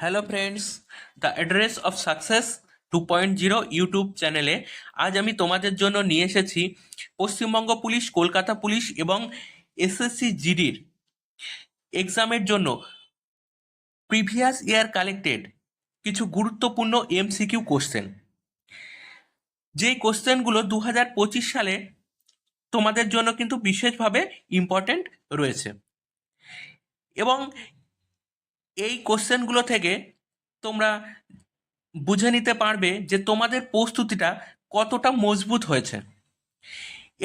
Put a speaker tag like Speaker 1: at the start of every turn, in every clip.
Speaker 1: Hello friends, the address of success 2.0 YouTube চ্যানেলে আজ আমি তোমাদের জন্য নিয়ে এসেছি পশ্চিমবঙ্গ পুলিশ, কলকাতা পুলিশ এবং এসএসসি জিডির এক্সামের জন্য প্রিভিয়াস ইয়ার কালেক্টেড কিছু গুরুত্বপূর্ণ এমসিকিউ কোশ্চেন। যেই কোশ্চেনগুলো 2025 সালে তোমাদের জন্য কিন্তু বিশেষভাবে ইম্পর্ট্যান্ট রয়েছে, এবং এই কোশ্চেনগুলো থেকে তোমরা বুঝে নিতে পারবে যে তোমাদের প্রস্তুতিটা কতটা মজবুত হয়েছে।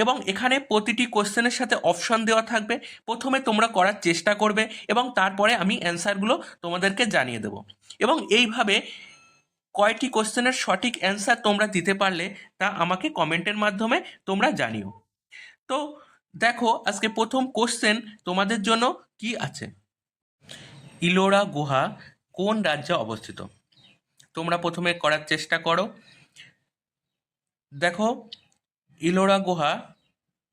Speaker 1: এবং এখানে প্রতিটি কোশ্চেনের সাথে অপশন দেওয়া থাকবে, প্রথমে তোমরা করার চেষ্টা করবে এবং তারপরে আমি অ্যান্সারগুলো তোমাদেরকে জানিয়ে দেব। এবং এইভাবে কয়টি কোশ্চেনের সঠিক অ্যান্সার তোমরা দিতে পারলে তা আমাকে কমেন্টের মাধ্যমে তোমরা জানিও। তো দেখো, আজকে প্রথম কোশ্চেন তোমাদের জন্য কি আছে। ইলোরা গুহা কোন রাজ্যে অবস্থিত? তোমরা প্রথমে করার চেষ্টা করো। দেখো, ইলোরা গুহা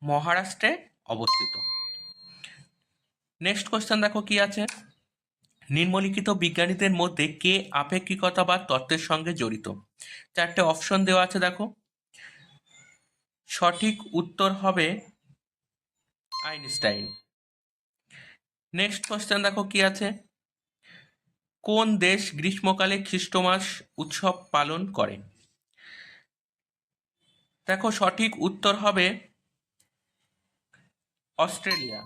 Speaker 1: মহারাষ্ট্রে অবস্থিত। নেক্সট কোশ্চেন দেখো কি আছে। নিম্নলিখিত বিজ্ঞানীদের মধ্যে কে আপেক্ষিকতাবাদ তত্ত্বের সঙ্গে জড়িত? চারটে অপশন দেওয়া আছে, দেখো। সঠিক উত্তর হবে আইনস্টাইন। নেক্সট কোশ্চেন দেখো কি আছে। কোন দেশ গ্রীষ্মকালে খ্রিস্টমাস উৎসব পালন করে? দেখো, সঠিক উত্তর হবে অস্ট্রেলিয়া।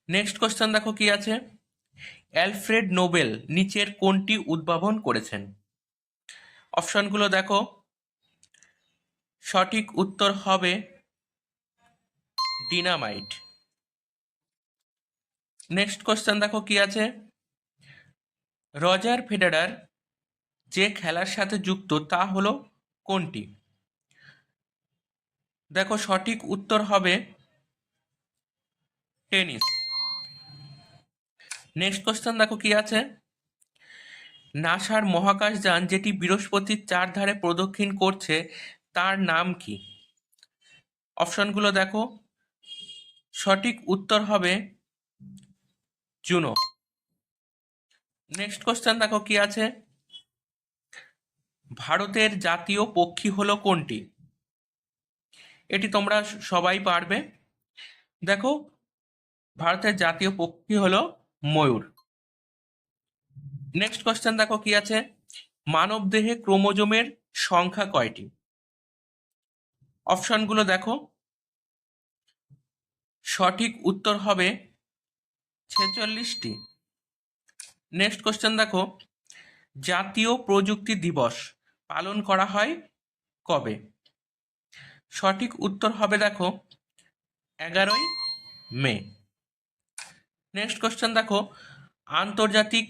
Speaker 1: নেক্সট কোশ্চেন দেখো কি আছে। অ্যালফ্রেড নোবেল নিচের কোনটি উদ্ভাবন করেছেন? অপশনগুলো দেখো। সঠিক উত্তর হবে ডিনামাইট। নেক্সট কোশ্চেন দেখো কি আছে। রজার ফেডারার যে খেলার সাথে যুক্ত তা হলো কোনটি? দেখো, সঠিক উত্তর হবে টেনিস। নেক্সট কোশ্চেন দেখো কি আছে। নাসার মহাকাশযান যেটি বৃহস্পতির চারধারে প্রদক্ষিণ করছে তার নাম কি? অপশনগুলো দেখো। সঠিক উত্তর হবে জুনো। নেক্সট কোশ্চেন দেখো কি আছে। ভারতের জাতীয় পক্ষী হলো কোনটি? এটি তোমরা সবাই পারবে। দেখো, ভারতের জাতীয় পক্ষী হলো ময়ূর। নেক্সট কোশ্চেন দেখো কি আছে। মানব দেহে ক্রোমোজোমের সংখ্যা কয়টি? অপশনগুলো দেখো। সঠিক উত্তর হবে 46টি। নেক্সট কোশ্চেন দেখো। জাতীয় প্রযুক্তি দিবস পালন করা হয় কবে? সঠিক উত্তর হবে দেখো 11ই মে। নেক্সট কোশ্চেন দেখো। আন্তর্জাতিক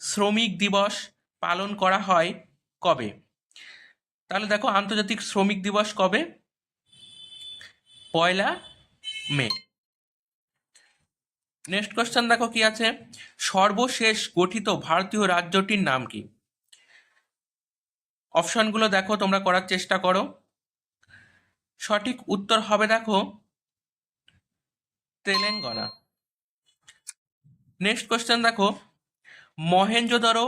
Speaker 1: শ্রমিক দিবস পালন করা হয় কবে? তাহলে দেখো, আন্তর্জাতিক শ্রমিক দিবস কবে? 1লা মে। নেক্সট কোশ্চেন দেখো কি আছে। সর্বশেষ গঠিত ভারতীয় রাজ্যটির নাম কি? অপশনগুলো দেখো, তোমরা করার চেষ্টা করো। সঠিক উত্তর হবে দেখো তেলেঙ্গানা। নেক্সট কোশ্চেন দেখো। মহেঞ্জোদারো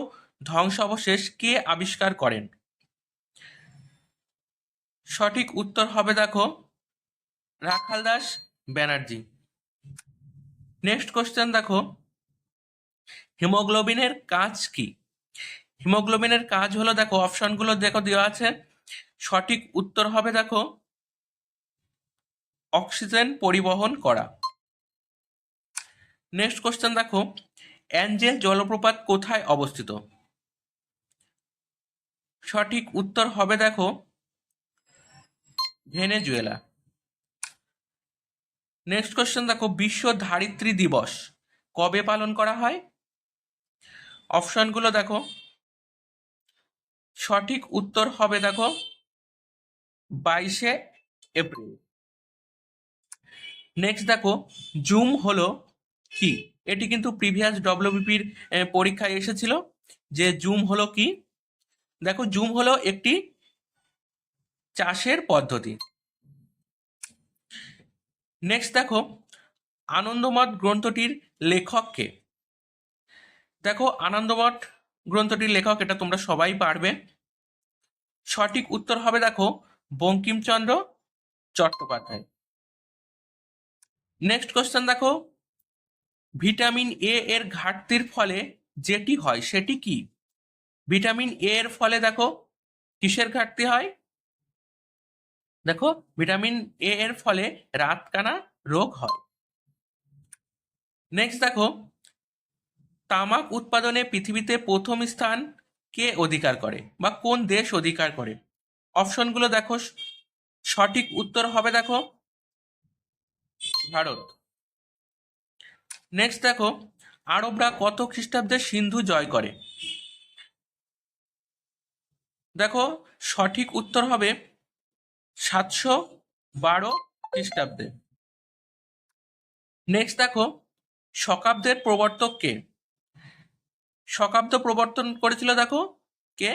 Speaker 1: ধ্বংসাবশেষ কে আবিষ্কার করেন? সঠিক উত্তর হবে দেখো রাখাল দাস ব্যানার্জি। নেক্সট কোশ্চেন দেখো। হিমোগ্লোবিনের কাজ কি? হিমোগ্লোবিনের কাজ হলো, দেখো অপশনগুলো দেখো দেওয়া আছে। সঠিক উত্তর হবে দেখো অক্সিজেন পরিবহন করা। নেক্সট কোশ্চেন দেখো। অ্যাঞ্জেল জলপ্রপাত কোথায় অবস্থিত? সঠিক উত্তর হবে দেখো ভেনেজুয়েলা। নেক্সট কোশ্চেন দেখো। বিশ্ব ধারিত্রী দিবস কবে পালন করা হয়? অপশনগুলো দেখো। সঠিক উত্তর হবে দেখো 22শে এপ্রিল। নেক্সট দেখো। জুম হলো কি? এটি কিন্তু প্রিভিয়াস ডব্লিউবিপির পরীক্ষায় এসেছিল যে জুম হলো কি। দেখো, জুম হলো একটি চাষের পদ্ধতি। নেক্সট দেখো। আনন্দমঠ গ্রন্থটির লেখক কে? দেখো, আনন্দমঠ গ্রন্থটির লেখক, এটা তোমরা সবাই পারবে। সঠিক উত্তর হবে দেখো বঙ্কিমচন্দ্র চট্টোপাধ্যায়। নেক্সট কোশ্চেন দেখো, ভিটামিন এ এর ঘাটতির ফলে যেটি হয় সেটি কি? ভিটামিন এ এর ফলে দেখো কিসের ঘাটতি হয়? দেখো, ভিটামিন এ এর ফলে রাতকানা রোগ হয়। নেক্সট দেখো, তামাক উৎপাদনে পৃথিবীতে প্রথম স্থান কে অধিকার করে বা কোন দেশ অধিকার করে? অপশনগুলো দেখো, সঠিক উত্তর হবে দেখো ভারত। নেক্সট দেখো, আরবরা কত খ্রিস্টাব্দে সিন্ধু জয় করে? দেখো, সঠিক উত্তর হবে 712 খ্রিস্টাব্দে। নেক্সট দেখো, শকাব্দের প্রবর্তক কে? শকাব্দ প্রবর্তন করেছিল দেখো কে?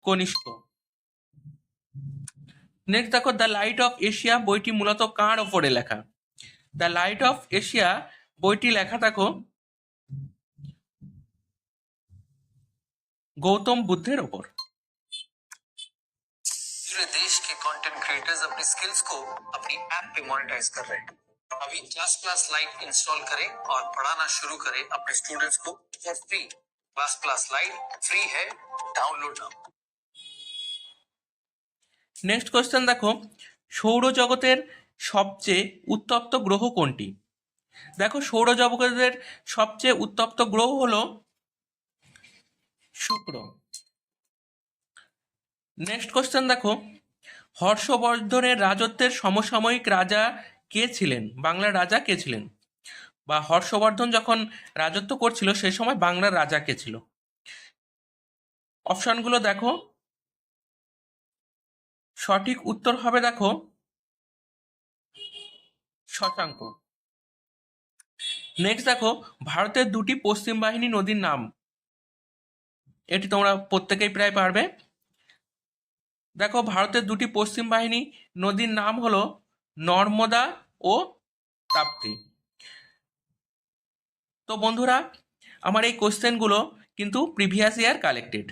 Speaker 1: কনিষ্ক। নেক্সট দেখো, দ্য লাইট অফ এশিয়া বইটি মূলত কার ওপরে লেখা? দ্য লাইট অফ এশিয়া বইটি লেখা দেখো গৌতম বুদ্ধের ওপর।
Speaker 2: पूरे देश के कंटेंट क्रिएटर्स अपनी स्किल्स को अपनी ऐप पे मोनेटाइज कर रहे हैं। अभी क्लास लाइट इंस्टॉल करें और पढ़ाना शुरू करें अपने स्टूडेंट्स को for free. Class light free है, डाउनलोड नाउ।
Speaker 1: নেক্সট কোশ্চেন দেখো, সৌরজগতের সবচেয়ে উত্তপ্ত গ্রহ কোনটি? দেখো, সৌরজগতের সবচেয়ে উত্তপ্ত গ্রহ হলো শুক্র। নেক্সট কোশ্চেন দেখো, হর্ষবর্ধনের রাজত্বের সমসাময়িক রাজা কে ছিলেন? বাংলার রাজা কে ছিলেন? বা হর্ষবর্ধন যখন রাজত্ব করছিল সে সময় বাংলার রাজা কে ছিল? অপশনগুলো দেখো, সঠিক উত্তর হবে দেখো শশাঙ্ক। নেক্সট দেখো, ভারতের দুটি পশ্চিম বাহিনী নদীর নাম, এটি তোমরা প্রত্যেকেই প্রায় পারবে। দেখো, ভারতের দুটি পশ্চিম বাহিনী নদীর নাম হলো নর্মদা ও তাপ্তি। তো বন্ধুরা, আমার এই কোশ্চেনগুলো কিন্তু প্রিভিয়াস ইয়ার কালেক্টেড,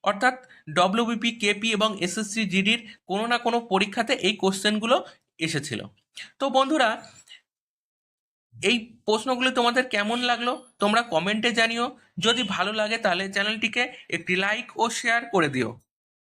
Speaker 1: অর্থাৎ ডব্লিউবিপি, কেপি এবং এসএসসি জিডির কোনো না কোনো পরীক্ষাতে এই কোশ্চেনগুলো এসেছিল। তো বন্ধুরা, এই প্রশ্নগুলো তোমাদের কেমন লাগলো তোমরা কমেন্টে জানিও। যদি ভালো লাগে তাহলে চ্যানেলটিকে একটি লাইক ও শেয়ার করে দিও।